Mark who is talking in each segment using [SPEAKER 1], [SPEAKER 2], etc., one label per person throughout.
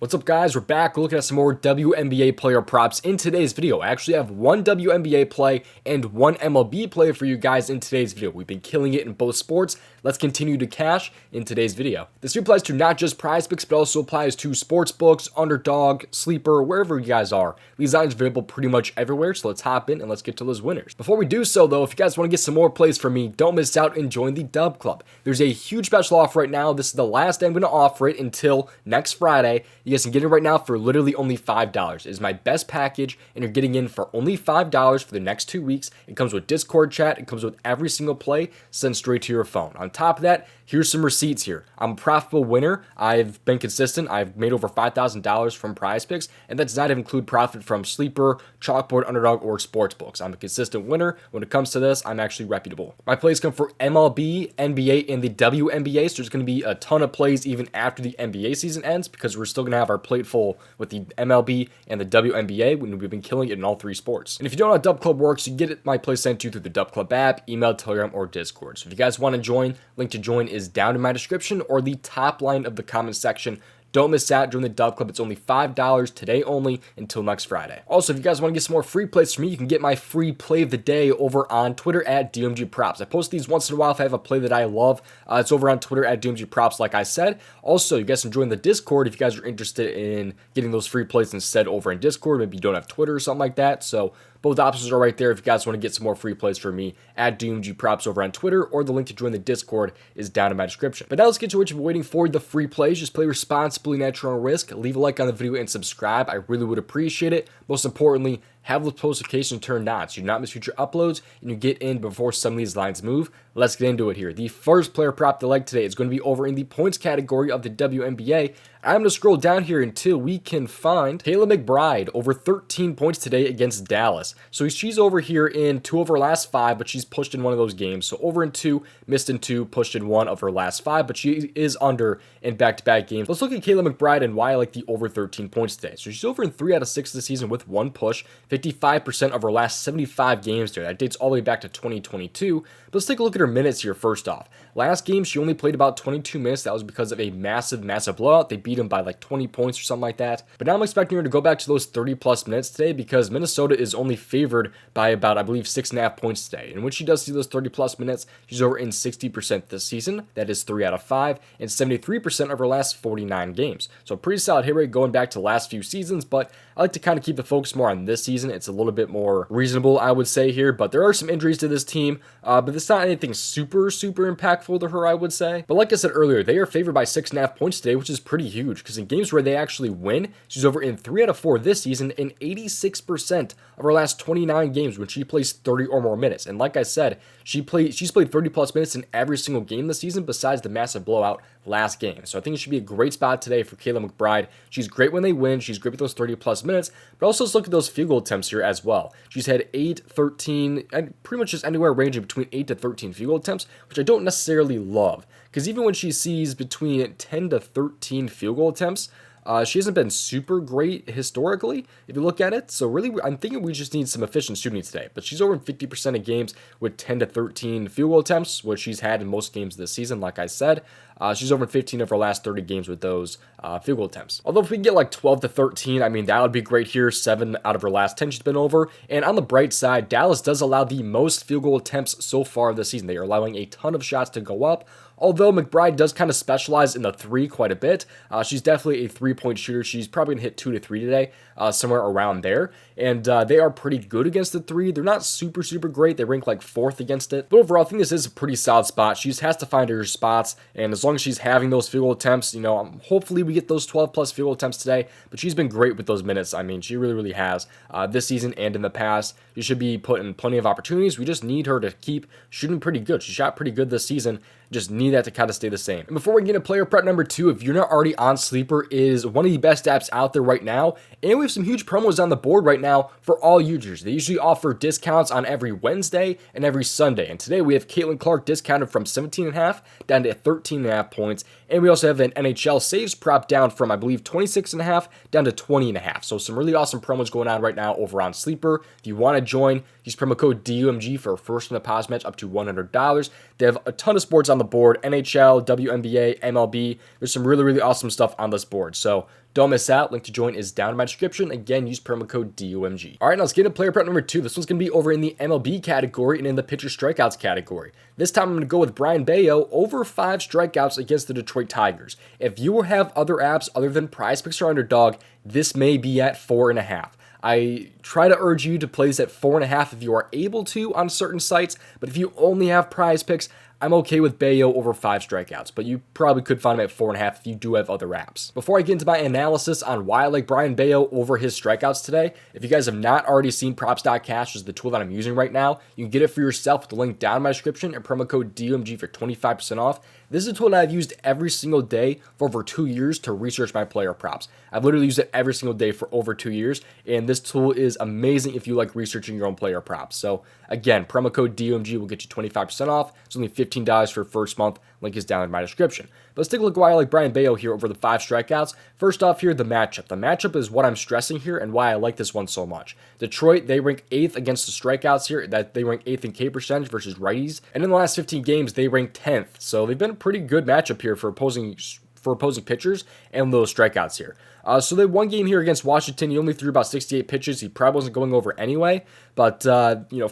[SPEAKER 1] What's up, guys? We're back. We're looking at some more WNBA player props in today's video. I actually have one WNBA play and one MLB play for you guys in today's video. We've been killing it in both sports. Let's continue to cash in today's video. This video applies to not just Prizepicks, but also applies to sportsbooks, UnderDog, Sleeper, wherever you guys are. These items are available pretty much everywhere, so let's hop in and let's get to those winners. Before we do so, though, if you guys want to get some more plays from me, don't miss out and join the DubClub. There's a huge special offer right now. This is the last day I'm going to offer it until next Friday. You guys can get it right now for literally only $5. It is my best package, and you're getting in for only $5 for the next 2 weeks. It comes with Discord chat. It comes with every single play sent straight to your phone. On top of that, here's some receipts here. I'm a profitable winner. I've been consistent. I've made over $5,000 from Prizepicks, and that does not include profit from Sleeper, Chalkboard, UnderDog, or Sportsbooks. I'm a consistent winner. When it comes to this, I'm actually reputable. My plays come for MLB, NBA, and the WNBA, so there's going to be a ton of plays even after the NBA season ends because we're still going to have our plate full with the MLB and the WNBA when we've been killing it in all three sports. And if you don't know how DubClub works, you get my play sent to you through the DubClub app, email, Telegram, or Discord. So if you guys want to join, link to join is down in my description or the top line of the comment section. Don't miss out. Join the DubClub. It's only $5 today only until next Friday. Also, if you guys want to get some more free plays from me, you can get my free play of the day over on Twitter at DOMG Props. I post these once in a while if I have a play that I love. It's over on Twitter at DOMG Props, like I said. Also, you guys can join the Discord if you guys are interested in getting those free plays instead over in Discord. Maybe you don't have Twitter or something like that. So both options are right there if you guys want to get some more free plays from me at DOMG Props over on Twitter, or the link to join the Discord is down in my description. But now let's get to what you've been waiting for, the free plays. Just play responsibly, natural risk. Leave a like on the video and subscribe. I really would appreciate it. Most importantly, have those notifications turned on so you do not miss future uploads and you get in before some of these lines move. Let's get into it here. The first player prop to like today is going to be over in the points category of the WNBA. I'm going to scroll down here until we can find Kayla McBride over 13 points today against Dallas. So she's over here in 2 of her last 5, but she's pushed in one of those games. So over in 2, missed in 2, pushed in 1 of her last 5, but she is under in back-to-back games. Let's look at Kayla McBride and why I like the over 13 points today. So she's over in 3 out of 6 this season with 1 push, 55% of her last 75 games there. That dates all the way back to 2022. But let's take a look at her minutes here first off. Last game, she only played about 22 minutes. That was because of a massive blowout. They beat them by like 20 points or something like that. But now I'm expecting her to go back to those 30-plus minutes today because Minnesota is only favored by about, I believe, 6.5 points today. And when she does see those 30-plus minutes, she's over in 60% this season. That is 3 out of 5, and 73% of her last 49 games. So pretty solid hit rate going back to the last few seasons, but I like to kind of keep the focus more on this season. It's a little bit more reasonable, I would say here, but there are some injuries to this team, but it's not anything super impactful to her, I would say. But like I said earlier, they are favored by 6.5 points today, which is pretty huge because in games where they actually win, she's over in 3 out of 4 this season and 86% of her last 29 games when she plays 30 or more minutes. And like I said, she's played 30-plus minutes in every single game this season besides the massive blowout last game. So I think it should be a great spot today for Kayla McBride. She's great when they win. She's great with those 30-plus minutes, but also let's look at those field goal attempts here as well. She's had 8, 13, and pretty much just anywhere ranging between 8 to 13 field goal attempts, which I don't necessarily love because even when she sees between 10 to 13 field goal attempts, she hasn't been super great historically, if you look at it. So really, I'm thinking we just need some efficient shooting today. But she's over in 50% of games with 10 to 13 field goal attempts, which she's had in most games this season, like I said. She's over in 15 of her last 30 games with those field goal attempts. Although if we can get like 12 to 13, I mean, that would be great here. 7 out of her last 10 she's been over. And on the bright side, Dallas does allow the most field goal attempts so far this season. They are allowing a ton of shots to go up. Although McBride does kind of specialize in the 3 quite a bit. She's definitely a 3-point shooter. She's probably going to hit 2 to 3 today, somewhere around there. And they are pretty good against the 3. They're not super great. They rank like 4th against it. But overall, I think this is a pretty solid spot. She just has to find her spots. And as long as she's having those field goal attempts, hopefully we get those 12-plus field goal attempts today. But she's been great with those minutes. I mean, she really has this season and in the past. She should be put in plenty of opportunities. We just need her to keep shooting pretty good. She shot pretty good this season. Just need that to kind of stay the same. And before we get into player prep number 2, if you're not already on Sleeper, it is one of the best apps out there right now. And we have some huge promos on the board right now for all users. They usually offer discounts on every Wednesday and every Sunday. And today we have Caitlin Clark discounted from 17.5 down to 13.5 points. And we also have an NHL saves prop down from, I believe, 26.5 down to 20.5. So some really awesome promos going on right now over on Sleeper. If you want to join, use promo code DOMG for a first in the deposit match up to $100. They have a ton of sports on the board: NHL, WNBA, MLB. There's some really awesome stuff on this board. So Don't miss out. Link to join is down in my description. Again, use promo code DOMG. All right, now let's get into player prep number 2. This one's going to be over in the MLB category and in the pitcher strikeouts category. This time I'm going to go with Brayan Bello over 5 strikeouts against the Detroit Tigers. If you have other apps other than Prizepicks or UnderDog, this may be at 4.5. I try to urge you to place at 4.5 if you are able to on certain sites, but if you only have Prizepicks, I'm okay with Bello over 5 strikeouts, but you probably could find him at 4.5 if you do have other apps. Before I get into my analysis on why I like Brayan Bello over his strikeouts today, if you guys have not already seen props.cash, which is the tool that I'm using right now, you can get it for yourself with the link down in my description and promo code DOMG for 25% off. This is a tool that I've used every single day for over 2 years to research my player props. I've literally used it every single day for over 2 years, and this tool is amazing if you like researching your own player props. So again, promo code DOMG will get you 25% off. It's only $15 for first month. Link is down in my description. But let's take a look at why I like Brayan Bello here over the 5 strikeouts. First off here, the matchup. The matchup is what I'm stressing here and why I like this one so much. Detroit, they rank 8th against the strikeouts here. That they rank 8th in K percentage versus righties. And in the last 15 games, they rank 10th. So they've been a pretty good matchup here for opposing pitchers and those strikeouts here. So they one game here against Washington. He only threw about 68 pitches. He probably wasn't going over anyway. But, 5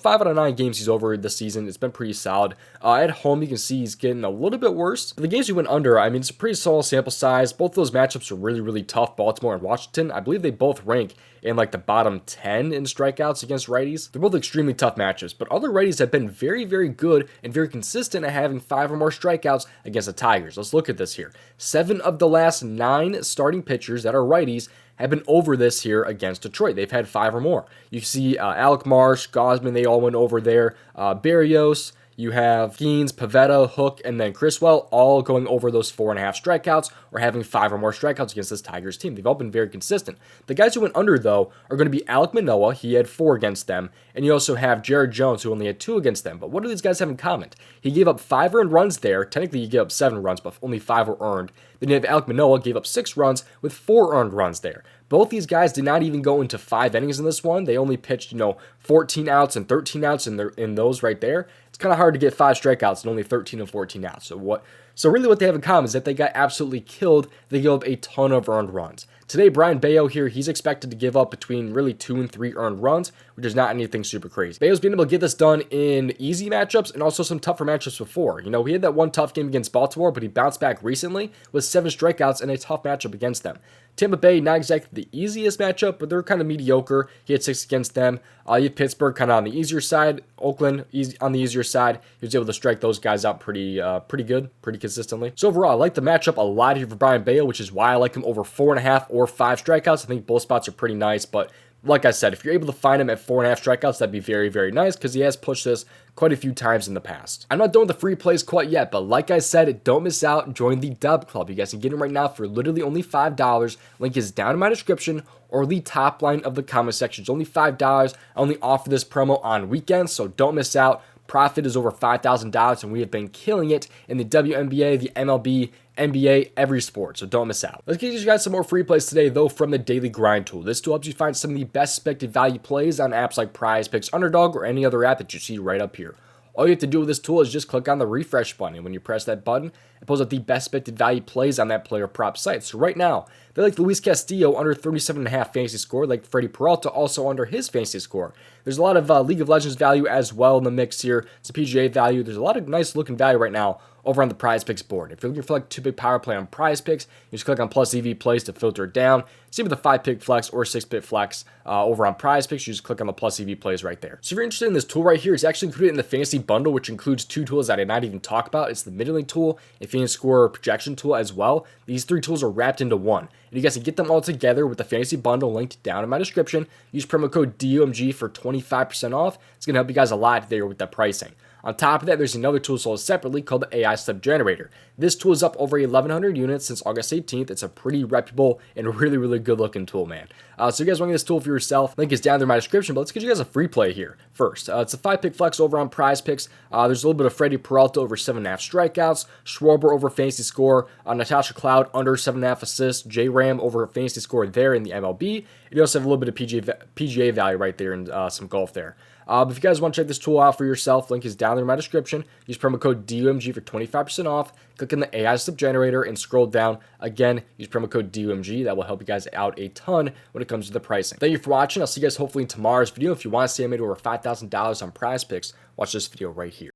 [SPEAKER 1] out of 9 games he's over this season. It's been pretty solid. At home, you can see he's getting a little bit worse. The games he went under, I mean, it's a pretty small sample size. Both those matchups are really, really tough. Baltimore and Washington, I believe they both rank in like the bottom 10 in strikeouts against righties. They're both extremely tough matchups, but other righties have been very, very good and very consistent at having 5 or more strikeouts against the Tigers. Let's look at this here. 7 of the last 9 starting pitchers that are righties have been over this here against Detroit. They've had 5 or more. You see Alec Marsh, Gausman, they all went over there. Berrios, you have Geens, Pivetta, Hook, and then Criswell all going over those 4.5 strikeouts or having 5 or more strikeouts against this Tigers team. They've all been very consistent. The guys who went under, though, are going to be Alek Manoah. He had 4 against them. And you also have Jared Jones, who only had 2 against them. But what do these guys have in common? He gave up 5 earned runs there. Technically, he gave up 7 runs, but only 5 were earned. Then you have Alek Manoah, gave up 6 runs with 4 earned runs there. Both these guys did not even go into 5 innings in this one. They only pitched, 14 outs and 13 outs in those right there. It's kind of hard to get 5 strikeouts and only 13 and 14 outs. So really what they have in common is that they got absolutely killed. They gave up a ton of earned runs. Today, Brayan Bello here, he's expected to give up between really 2 and 3 earned runs, which is not anything super crazy. Bello's been able to get this done in easy matchups and also some tougher matchups before. He had that one tough game against Baltimore, but he bounced back recently with 7 strikeouts in a tough matchup against them. Tampa Bay, not exactly the easiest matchup, but they're kind of mediocre. He had 6 against them. You have Pittsburgh kind of on the easier side. Oakland on the easier side. He was able to strike those guys out pretty good, pretty consistently. So overall, I like the matchup a lot here for Brayan Bello, which is why I like him over 4.5 or 5 strikeouts. I think both spots are pretty nice, but like I said, if you're able to find him at 4.5 strikeouts, that'd be very, very nice because he has pushed this quite a few times in the past. I'm not done with the free plays quite yet, but like I said, don't miss out. Join the DubClub. You guys can get him right now for literally only $5. Link is down in my description or the top line of the comment section. It's only $5. I only offer this promo on weekends, so don't miss out. Profit is over $5,000, and we have been killing it in the WNBA, the MLB, NBA, every sport, so don't miss out. Let's get you guys some more free plays today, though, from the Daily Grind tool. This tool helps you find some of the best expected value plays on apps like Prizepicks, UnderDog, or any other app that you see right up here. All you have to do with this tool is just click on the refresh button, and when you press that button, it pulls up the best expected value plays on that player prop site. So right now, they like Luis Castillo under 37.5 fantasy score, like Freddie Peralta also under his fantasy score. There's a lot of League of Legends value as well in the mix here. It's a PGA value. There's a lot of nice looking value right now over on the Prizepicks board. If you're looking for like 2-pick power play on Prizepicks, you just click on plus EV plays to filter it down. Same with the 5-pick flex or 6-pick flex over on Prizepicks. You just click on the plus EV plays right there. So if you're interested in this tool right here, it's actually included in the fantasy bundle, which includes 2 tools that I did not even talk about. It's the middling tool and fantasy score projection tool as well. These 3 tools are wrapped into one. And you guys can get them all together with the fantasy bundle linked down in my description. Use promo code DOMG for 25% off. It's going to help you guys a lot there with that pricing. On top of that, there's another tool sold separately called the AI Step Generator. This tool is up over 1,100 units since August 18th. It's a pretty reputable and really, really good looking tool, man. So you guys want to get this tool for yourself, link is down there in my description, but let's get you guys a free play here first. It's a 5-pick flex over on Prizepicks. There's a little bit of Freddie Peralta over 7.5 strikeouts, Schwarber over fantasy score, Natasha Cloud under 7.5 assists, J-Ram over fantasy score there in the MLB. You also have a little bit of PGA value right there and some golf there. If you guys want to check this tool out for yourself, link is down there in my description. Use promo code DOMG for 25% off. Click on the AI slip generator and scroll down. Again, use promo code DOMG. That will help you guys out a ton when it comes to the pricing. Thank you for watching. I'll see you guys hopefully in tomorrow's video. If you want to see I made over $5,000 on Prizepicks, watch this video right here.